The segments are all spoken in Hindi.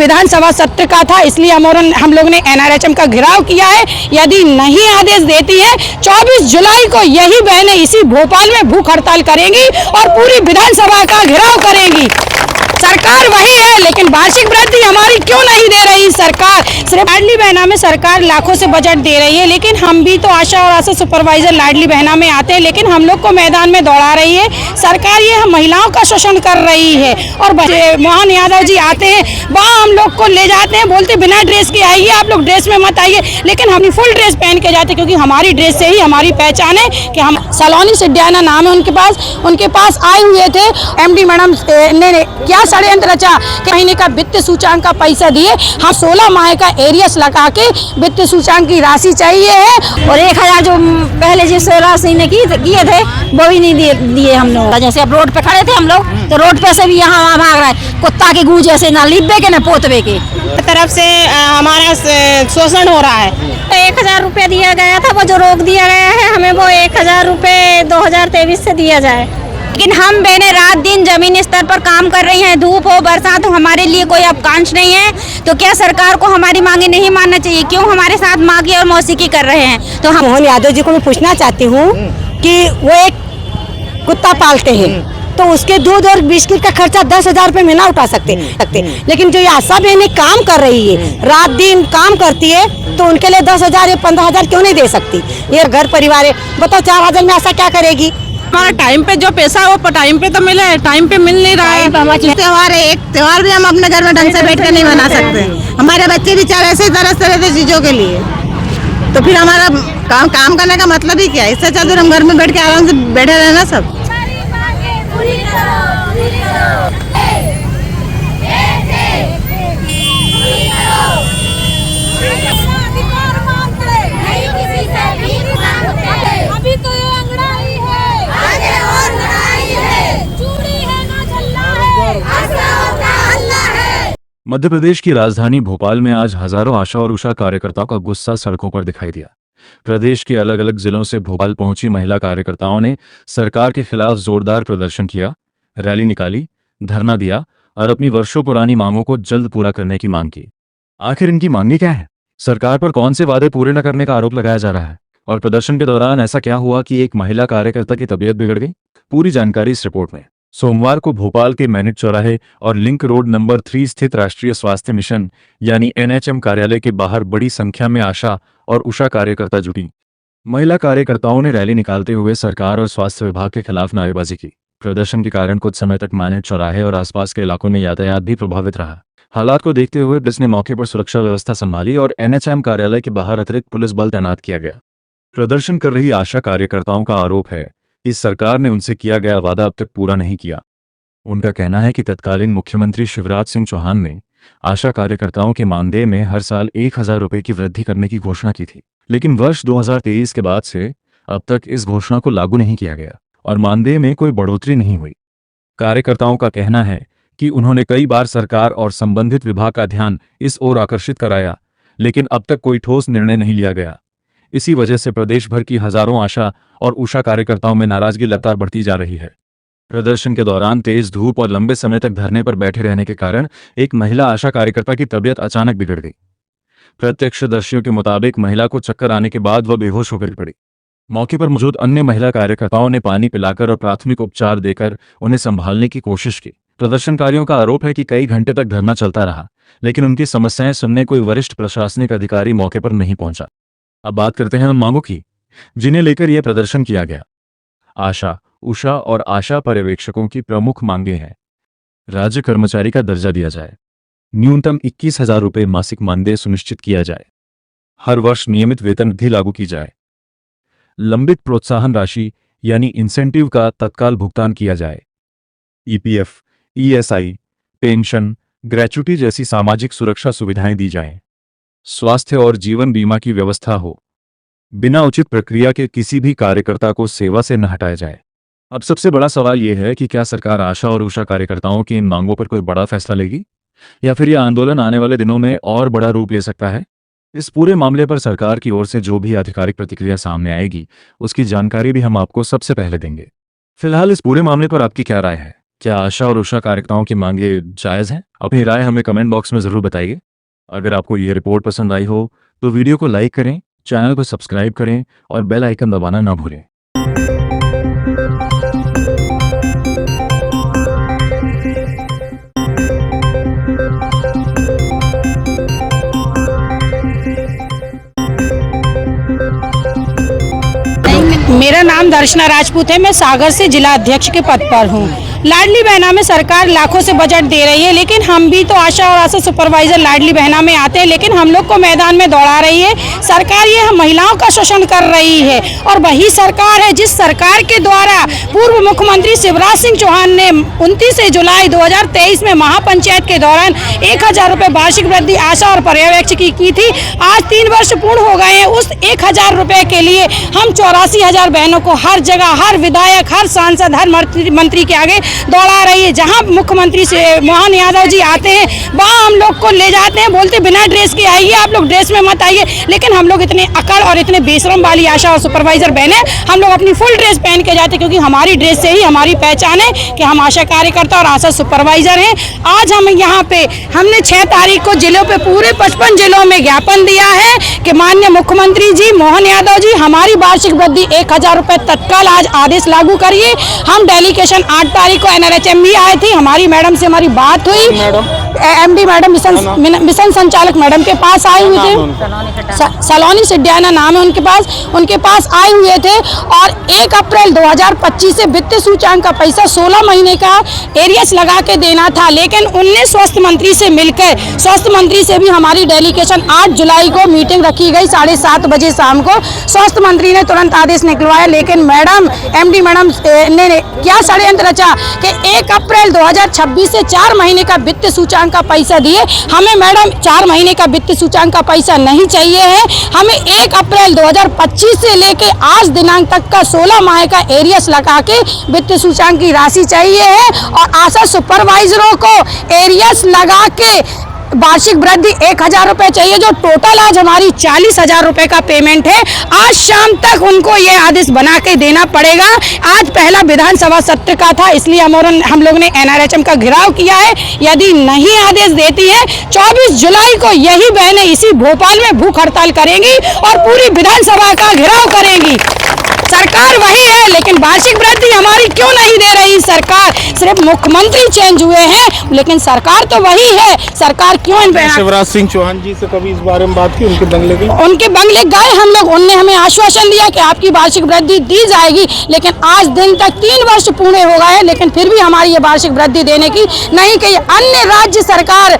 विधानसभा सत्र का था, इसलिए हम लोग ने एनआरएचएम का घेराव किया है। यदि नहीं आदेश देती है 24 जुलाई को यही बहनें इसी भोपाल में भूख हड़ताल करेंगी और पूरी विधानसभा का घेराव करेंगी। सरकार वही है, लेकिन वार्षिक वृद्धि हमारी क्यों नहीं दे रही सरकार? सिर्फ लाडली बहना में सरकार लाखों से बजट दे रही है, लेकिन हम भी तो आशा और आशा सुपरवाइजर लाडली बहना में आते हैं, लेकिन हम लोग को मैदान में दौड़ा रही है सरकार। ये महिलाओं का शोषण कर रही है। और मोहन यादव जी आते हैं, वहाँ हम लोग को ले जाते हैं, बोलते बिना ड्रेस के आइए, आप लोग ड्रेस में मत आइए, लेकिन हम फुल ड्रेस पहन के जाते, क्योंकि हमारी ड्रेस से ही हमारी पहचान है कि हम सलोनी सिड्डियाना नाम है उनके पास आए हुए थे। MD मैडम ने क्या षड्यंत्र रचा कि महीने का वित्त सूचांक का पैसा दिए, हम 16 माह का एरियस लगा के वित्त सूचांक की राशि चाहिए है, और 1000 जो पहले जिस राशि ने किए थे वो भी नहीं दिए हम लोग। जैसे अब रोड पे खड़े थे हम लोग, तो रोड पे से भी यहाँ भाग रहा है कुत्ता के गूंज, जैसे ना लिब्बे के ना पोतबे के तरफ से हमारा शोषण हो रहा है। 1000 रुपये दिया गया था, वो जो रोक दिया गया है, हमें वो 1000 रुपये 2023 से दिया जाए। लेकिन हम बहनें रात दिन जमीनी स्तर पर काम कर रही हैं, धूप हो बरसात हो, हमारे लिए कोई अवकाश नहीं है। तो क्या सरकार को हमारी मांगे नहीं मानना चाहिए? क्यों हमारे साथ मांगी और मौसीकी कर रहे हैं? तो हम मोहन यादव जी को मैं पूछना चाहती हूँ कि वो एक कुत्ता पालते हैं, तो उसके दूध और बिस्किट का खर्चा 10,000 रुपये महीना उठा सकते, लेकिन जो ये आशा बहनें काम कर रही है, रात दिन काम करती है, तो उनके लिए 10,000 या 15,000 क्यों नहीं दे सकती? ये घर परिवार है, बताओ 4,000 में आशा क्या करेगी? हमारा टाइम पे जो पैसा है वो टाइम पे तो मिले, टाइम पे मिल नहीं रहा है। त्योहार है, एक त्योहार भी हम अपने घर में ढंग से बैठ कर नहीं मना सकते। हमारे बच्चे भी चाहे ऐसे तरस रहे थे चीजों के लिए, तो फिर हमारा काम करने का मतलब ही क्या है? इससे अच्छा तो हम घर में बैठ के आराम से बैठे रहे ना सब। मध्य प्रदेश की राजधानी भोपाल में आज हजारों आशा और उषा कार्यकर्ताओं का गुस्सा सड़कों पर दिखाई दिया। प्रदेश के अलग अलग जिलों से भोपाल पहुंची महिला कार्यकर्ताओं ने सरकार के खिलाफ जोरदार प्रदर्शन किया, रैली निकाली, धरना दिया और अपनी वर्षों पुरानी मांगों को जल्द पूरा करने की मांग की। आखिर इनकी मांगी क्या है? सरकार पर कौन से वादे पूरे न करने का आरोप लगाया जा रहा है? और प्रदर्शन के दौरान ऐसा क्या हुआ कि एक महिला कार्यकर्ता की तबीयत बिगड़ गई? पूरी जानकारी इस रिपोर्ट में। सोमवार को भोपाल के मैनिक चौराहे और लिंक रोड नंबर 3 स्थित राष्ट्रीय स्वास्थ्य मिशन यानी NHM कार्यालय के बाहर बड़ी संख्या में आशा और उषा कार्यकर्ता जुटी। महिला कार्यकर्ताओं ने रैली निकालते हुए सरकार और स्वास्थ्य विभाग के खिलाफ नारेबाजी की। प्रदर्शन के कारण कुछ समय तक मैनिक चौराहे और आसपास के इलाकों में यातायात भी प्रभावित रहा। हालात को देखते हुए पुलिस ने मौके पर सुरक्षा व्यवस्था संभाली और NHM कार्यालय के बाहर अतिरिक्त पुलिस बल तैनात किया गया। प्रदर्शन कर रही आशा कार्यकर्ताओं का आरोप है इस सरकार ने उनसे किया गया वादा अब तक पूरा नहीं किया। उनका कहना है कि तत्कालीन मुख्यमंत्री शिवराज सिंह चौहान ने आशा कार्यकर्ताओं के मानदेय में हर साल 1000 रुपये की वृद्धि करने की घोषणा की थी, लेकिन वर्ष 2023 के बाद से अब तक इस घोषणा को लागू नहीं किया गया और मानदेय में कोई बढ़ोतरी नहीं हुई। कार्यकर्ताओं का कहना है कि उन्होंने कई बार सरकार और संबंधित विभाग का ध्यान इस ओर आकर्षित कराया, लेकिन अब तक कोई ठोस निर्णय नहीं लिया गया। इसी वजह से प्रदेश भर की हजारों आशा और उषा कार्यकर्ताओं में नाराजगी लगातार बढ़ती जा रही है। प्रदर्शन के दौरान तेज धूप और लंबे समय तक धरने पर बैठे रहने के कारण एक महिला आशा कार्यकर्ता की तबीयत अचानक बिगड़ गई। प्रत्यक्षदर्शियों के मुताबिक महिला को चक्कर आने के बाद वह बेहोश होकर पड़ी। मौके पर मौजूद अन्य महिला कार्यकर्ताओं ने पानी पिलाकर और प्राथमिक उपचार देकर उन्हें संभालने की कोशिश की। प्रदर्शनकारियों का आरोप है कि कई घंटे तक धरना चलता रहा, लेकिन उनकी समस्याएं सुनने कोई वरिष्ठ प्रशासनिक अधिकारी मौके पर नहीं पहुंचा। अब बात करते हैं उन मांगों की जिन्हें लेकर यह प्रदर्शन किया गया। आशा, उषा और आशा पर्यवेक्षकों की प्रमुख मांगें हैं। राज्य कर्मचारी का दर्जा दिया जाए, न्यूनतम 21,000 रुपये मासिक मानदेय सुनिश्चित किया जाए, हर वर्ष नियमित वेतन वृद्धि लागू की जाए, लंबित प्रोत्साहन राशि यानी इंसेंटिव का तत्काल भुगतान किया जाए, EPF, ESI, पेंशन, ग्रेच्युटी जैसी सामाजिक सुरक्षा सुविधाएं दी जाएं, स्वास्थ्य और जीवन बीमा की व्यवस्था हो, बिना उचित प्रक्रिया के किसी भी कार्यकर्ता को सेवा से न हटाया जाए। अब सबसे बड़ा सवाल यह है कि क्या सरकार आशा और उषा कार्यकर्ताओं की इन मांगों पर कोई बड़ा फैसला लेगी या फिर यह आंदोलन आने वाले दिनों में और बड़ा रूप ले सकता है? इस पूरे मामले पर सरकार की ओर से जो भी आधिकारिक प्रतिक्रिया सामने आएगी उसकी जानकारी भी हम आपको सबसे पहले देंगे। फिलहाल इस पूरे मामले पर आपकी क्या राय है? क्या आशा और उषा कार्यकर्ताओं की मांगे जायज हैं? अपनी राय हमें कमेंट बॉक्स में जरूर बताइए। अगर आपको ये रिपोर्ट पसंद आई हो तो वीडियो को लाइक करें, चैनल को सब्सक्राइब करें और बेल आइकन दबाना ना भूलें। मेरा नाम दर्शना राजपूत है। मैं सागर से जिला अध्यक्ष के पद पर हूँ। लाडली बहना में सरकार लाखों से बजट दे रही है, लेकिन हम भी तो आशा और आशा सुपरवाइजर लाडली बहना में आते हैं, लेकिन हम लोग को मैदान में दौड़ा रही है सरकार। ये महिलाओं का शोषण कर रही है और वही सरकार है जिस सरकार के द्वारा पूर्व मुख्यमंत्री शिवराज सिंह चौहान ने 29 जुलाई 2023 में महापंचायत के दौरान 1000 रुपये वार्षिक वृद्धि आशा और पर्यवेक्षक की थी। आज 3 वर्ष पूर्ण हो गए हैं। उस 1000 रुपये के लिए हम 84,000 बहनों को हर जगह, हर विधायक, हर सांसद, हर मंत्री के आगे दौड़ा रही है। जहां मुख्यमंत्री से मोहन यादव जी आते हैं वहां हम लोग को ले जाते हैं, बोलते बिना ड्रेस के आइए, आप लोग ड्रेस में मत आइए। लेकिन हम लोग इतने अकड़ और इतने बेशरम वाली आशा और सुपरवाइजर बहने, हम लोग अपनी फुल ड्रेस पहन के जाते, क्योंकि हमारी ड्रेस से ही हमारी पहचान है कि हम आशा कार्यकर्ता और आशा सुपरवाइजर हैं। आज हम यहाँ पे हमने 6 तारीख को जिलों पे पूरे 55 जिलों में ज्ञापन दिया है कि माननीय मुख्यमंत्री जी मोहन यादव जी हमारी वार्षिक वृद्धि 1000 रुपये तत्काल आज आदेश लागू करिए। हम डेलीगेशन 8 तारीख को NRHM भी आए थे, हमारी मैडम से हमारी बात हुई, MD मैडम मिशन संचालक मैडम के पास आए हुए थे, सलोनी सिड्याना नाम है उनके पास आए हुए थे। और 1 अप्रैल 2025 से वित्तीय सूचांक का पैसा 16 महीने का एरियस लगा के देना था, लेकिन उनने स्वास्थ्य मंत्री से मिलकर, स्वास्थ्य मंत्री से भी हमारी डेलीगेशन 8 जुलाई को मीटिंग रखी गई 7:30 बजे शाम को। स्वास्थ्य मंत्री ने तुरंत आदेश निकलवाया, लेकिन मैडम MD मैडम ने क्या षड्यंत्र रचा कि 1 अप्रैल 2026 से 4 महीने का वित्तीय सूचांक का पैसा दिए। हमें मैडम 4 महीने का वित्तीय सूचांक का पैसा नहीं चाहिए है, हमें 1 अप्रैल 2025 से लेके आज दिनांक तक का 16 माह का एरियस लगा के वित्तीय सूचांक की राशि चाहिए है। और आशा सुपरवाइजरों को एरियस लगा के वार्षिक वृद्धि 1000 रुपये चाहिए, जो टोटल आज हमारी 40,000 रुपये का पेमेंट है। आज शाम तक उनको ये आदेश बना के देना पड़ेगा। आज पहला विधानसभा सत्र का था, इसलिए हम लोग ने NRHM का घेराव किया है। यदि नहीं आदेश देती है 24 जुलाई को यही बहनें इसी भोपाल में भूख हड़ताल करेंगी और पूरी विधानसभा का घेराव करेंगी। सरकार वही है, लेकिन वार्षिक वृद्धि हमारी क्यों नहीं दे रही सरकार? सिर्फ मुख्यमंत्री चेंज हुए हैं, लेकिन सरकार तो वही है। सरकार क्यों शिवराज सिंह चौहान जी से कभी इस बारे में बात की? उनके बंगले गए हम लोग, उनने हमें आश्वासन दिया कि आपकी वार्षिक वृद्धि दी जाएगी, लेकिन आज दिन तक 3 वर्ष पूरे हो गए हैं, लेकिन फिर भी हमारी ये वार्षिक वृद्धि देने की नहीं कही। अन्य राज्य सरकार,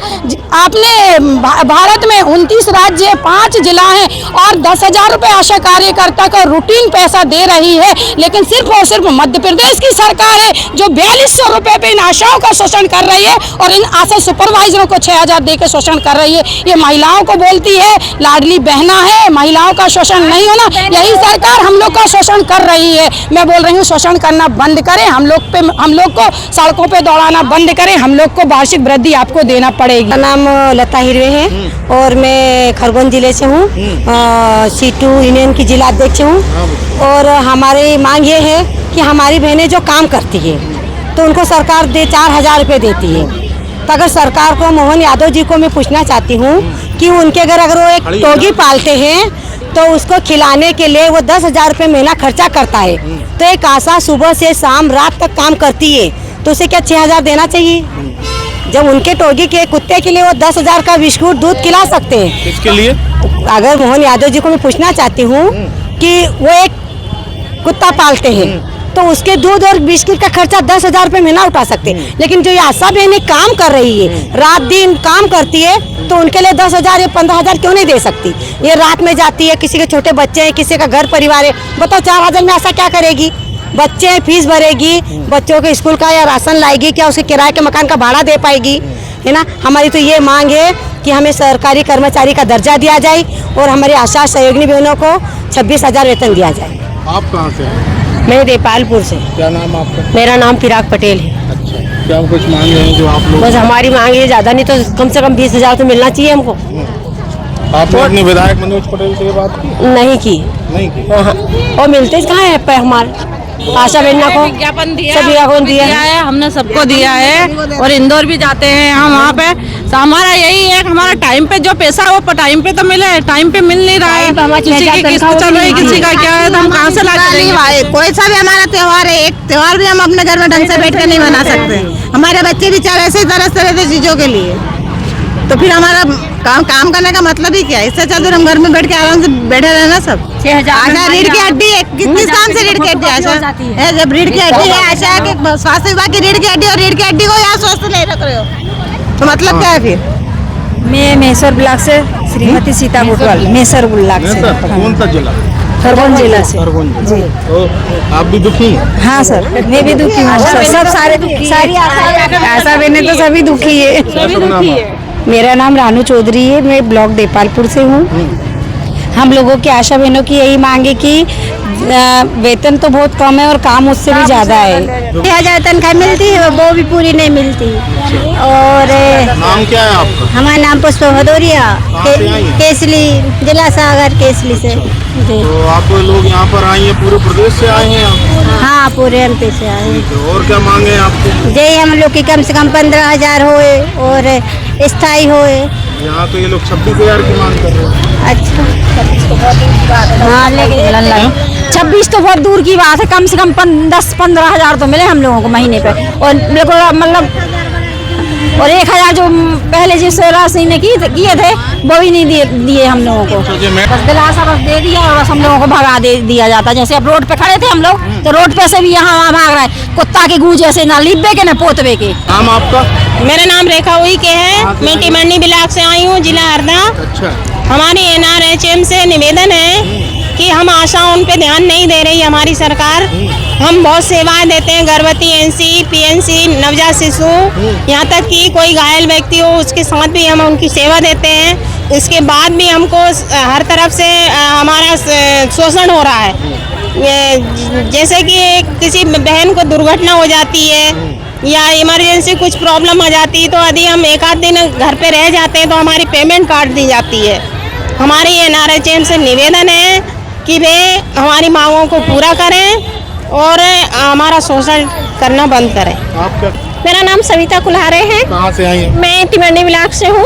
आपने भारत में 29 राज्य, 5 जिला हैं और 10,000 रुपये आशा कार्यकर्ता का रूटीन पैसा दे रही है, लेकिन सिर्फ और सिर्फ मध्य प्रदेश की सरकार है जो 4200 रुपये पे इन आशाओं का शोषण कर रही है और इन आशा सुपरवाइजरों को 6000 देकर शोषण कर रही है। ये महिलाओं को बोलती है लाडली बहना है, महिलाओं का शोषण नहीं होना, यही सरकार हम लोग का शोषण कर रही है। मैं बोल रही हूँ शोषण करना बंद करें, हम लोग को सड़कों पे दौड़ाना बंद करें, हम लोग को वार्षिक वृद्धि आपको देना पड़ेगी। मेरा नाम लता हिरवे है और मैं खरगोन जिले से हूँ, C2 यूनियन की जिला अध्यक्ष हूँ। और हमारी मांग ये है कि हमारी बहनें जो काम करती है तो उनको सरकार 4000 रुपये देती है। तो अगर सरकार को, मोहन यादव जी को मैं पूछना चाहती हूँ कि उनके घर अगर वो एक टोगी पालते हैं तो उसको खिलाने के लिए वो 10,000 रुपये महीना खर्चा करता है, तो एक आशा सुबह से शाम रात तक काम करती है तो उसे क्या 6000 देना चाहिए? जब उनके टोगी के कुत्ते के लिए वो 10,000 का बिस्कुट दूध खिला सकते हैं। इसके लिए अगर मोहन यादव जी को मैं पूछना चाहती हूँ कि वो एक कुत्ता पालते हैं तो उसके दूध और बिस्किट का खर्चा 10,000 रुपये महीना उठा सकते हैं, लेकिन जो ये आशा बहनें काम कर रही है, रात दिन काम करती है, तो उनके लिए 10,000 या 15,000 क्यों नहीं दे सकती? ये रात में जाती है, किसी के छोटे बच्चे हैं, किसी का घर परिवार है, बताओ 4000 में आशा क्या करेगी? बच्चे फीस भरेगी, बच्चों के स्कूल का या राशन लाएगी, क्या उसके किराए के मकान का भाड़ा दे पाएगी? है ना। हमारी तो ये मांग है कि हमें सरकारी कर्मचारी का दर्जा दिया जाए और हमारी आशा सहयोगिनी बहनों को 26,000 वेतन दिया जाए। आप कहाँ से हैं? मैं देपालपुर से। क्या नाम आपका? मेरा नाम फिराक पटेल है। अच्छा, क्या कुछ मांग हैं जो आप लोग? बस हमारी मांग है, ज़्यादा नहीं तो कम से कम 20,000 तो मिलना चाहिए हमको। आपने अपने विधायक मनोज पटेल से ये बात की? नहीं की। नहीं की? हाँ, और मिलते कहाँ है पे हमारे? आशा बहना को विज्ञापन दिया सब विज्ञापन दिया है, हमने सबको दिया है और इंदौर भी जाते हैं हम वहाँ पे। तो हमारा यही है कि हमारा टाइम पे जो पैसा है वो टाइम पे तो मिले, टाइम पे मिल नहीं रहा है। किसी की किस्त चल रही है, किसी का क्या है, तो हम कहाँ से ला के देंगे? भाई कोई सा भी हमारा त्योहार है, एक त्योहार भी हम अपने घर में ढंग से बैठ कर नहीं मना सकते। हमारे बच्चे भी चाहे ऐसे ही तरसते रहते चीजों के लिए, तो फिर हमारा काम करने का मतलब ही क्या है? इससे अच्छा तो हम घर में बैठ के आराम से बैठे रहना। सब आशा रीढ़ की हड्डी है, कितनी स्थान से रीढ़ की हड्डी आशा है, जब रीढ़ की हड्डी है आशा के स्वास्थ्य विभाग की रीढ़ की हड्डी, और रीढ़ की हड्डी को यहाँ स्वस्थ नहीं रख रहे हो, तो मतलब क्या है फिर? मैं मेसर ब्लॉक से श्रीमती सीता बुटवाल, मेसर ब्लॉक से, कौन सा जिला? खरगोन जिला से। जी। तो आप भी दुखी हैं? हाँ सर, मैं भी दुखी हूँ सर, सब सारी आशा बहनें तो सभी दुखी है। मेरा नाम रानू चौधरी है, मैं ब्लॉक देपालपुर से हूँ। हम लोगों की आशा बहनों की यही मांग है कि वेतन तो बहुत कम है और काम उससे भी ज्यादा है। 1000 तनख्वाह मिलती है, वो भी पूरी नहीं मिलती। और नाम क्या है आपका? हमारा नाम पुष्पा भदौरिया, केसली, जिला सागर केसली से। जी तो आप लोग यहाँ पर आए हैं, पूरे प्रदेश से आए हैं आप? हाँ, पूरे एमपी से आए हैं। तो और क्या मांगे हैं आपको? यही हम लोग की कम से कम 15,000 होए और स्थायी होए। यहाँ तो ये लोग 26,000 की मांग कर रहे हैं। अच्छा, हाँ, लेकिन 26 तो बहुत दूर की बात है, कम से कम 10-15 हजार तो मिले हम लोगों को महीने पे। और मेरे को मतलब और 1,000 जो पहले जिस राशि ने किए थे वो भी नहीं दिए हम लोगों को। बस दिलासा बस दे दिया और बस हम लोगों को भगा दिया जाता। जैसे अब रोड पे खड़े थे हम लोग, तो रोड पे से भी यहाँ वहाँ भाग रहा है, कुत्ता के गूंज जैसे, ना लिब्बे के ना पोतबे के। नाम आपका? मेरा नाम रेखा हुई के है, मैं टिमरनी ब्लॉक से आई हूँ, जिला हरदा। अच्छा। हमारी NRHM से निवेदन है कि हम आशा उन पे ध्यान नहीं दे रही हमारी सरकार। हम बहुत सेवाएं देते हैं, गर्भवती NC, PNC, नवजात शिशु, यहाँ तक कि कोई घायल व्यक्ति हो उसके साथ भी हम उनकी सेवा देते हैं। इसके बाद भी हमको हर तरफ से हमारा शोषण हो रहा है। जैसे कि किसी बहन को दुर्घटना हो जाती है या इमरजेंसी कुछ प्रॉब्लम आ जाती है, तो यदि हम एक आध दिन घर पे रह जाते हैं तो हमारी पेमेंट काट दी जाती है। हमारी NRHM से निवेदन है कि वे हमारी मांगों को पूरा करें और हमारा शोषण करना बंद करें। आपका? मेरा नाम सविता कुल्हारे है, कहाँ से आई हैं? मैं टिमरनी ब्लॉक से हूँ।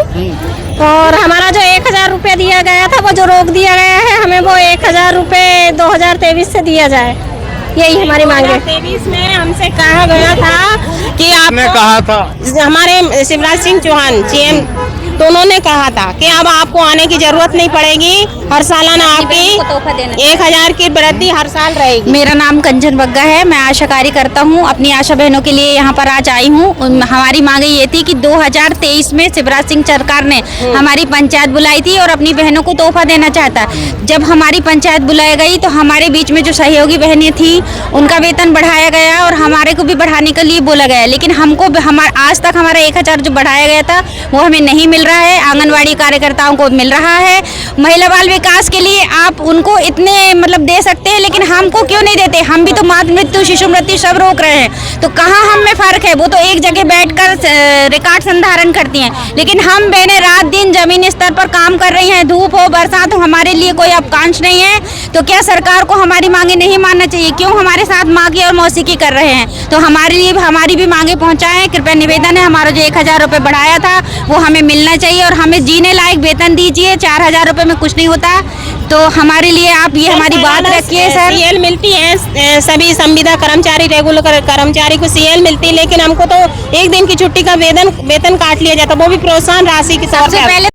और हमारा जो 1,000 रुपया दिया गया था वो जो रोक दिया गया है, हमें वो 1,000 रुपये 2023 से दिया जाए, यही हमारी मांग है। 2023 में हमसे कहा गया था कि आपने कहा था, हमारे शिवराज सिंह चौहान CM तो उन्होंने कहा था कि अब आपको आने की जरूरत नहीं पड़ेगी, हर सालाना आपकी 1,000 की वृद्धि हर साल रहेगी। मेरा नाम कंचन बग्गा है, मैं आशा कार्यकर्ता हूँ, अपनी आशा बहनों के लिए यहाँ पर आज आई हूँ। हमारी मांगे ये थी कि 2023 में शिवराज सिंह सरकार ने हमारी पंचायत बुलाई थी और अपनी बहनों को तोहफा देना चाहता। जब हमारी पंचायत बुलाई गई तो हमारे बीच में जो सहयोगी बहनें थी उनका वेतन बढ़ाया गया और हमारे को भी बढ़ाने के लिए बोला गया, लेकिन हमको आज तक हमारा 1,000 जो बढ़ाया गया था वो हमें नहीं मिल रहा है। आंगनवाड़ी कार्यकर्ताओं को मिल रहा है। महिला बाल विकास के लिए आप उनको इतने मतलब दे सकते हैं, लेकिन हमको क्यों नहीं देते? हम भी तो मातृ मृत्यु, शिशु मृत्यु सब रोक रहे हैं, तो कहाँ हम में फर्क है? वो तो एक जगह बैठकर रिकॉर्ड संधारण करती हैं, लेकिन हम बहनें रात दिन जमीनी स्तर पर काम कर रही हैं, धूप हो बरसात हो, हमारे लिए कोई अवकाश नहीं है। तो क्या सरकार को हमारी मांगे नहीं मानना चाहिए? क्यों हमारे साथ माँ की और मौसी की कर रहे हैं? तो हमारे लिए हमारी भी मांगे पहुँचाएं, कृपया निवेदन है। हमारा जो 1,000 रुपये बढ़ाया था वो हमें मिलना चाहिए और हमें जीने लायक वेतन दीजिए। 4,000 रुपये में कुछ नहीं होता, तो हमारे लिए आप ये हमारी बात रखिए सर। CL मिलती है, सभी संविदा कर्मचारी, रेगुलर कर्मचारी को CL मिलती है, लेकिन हमको तो एक दिन की छुट्टी का वेतन काट लिया जाता, वो भी प्रोत्साहन राशि के तौर पे।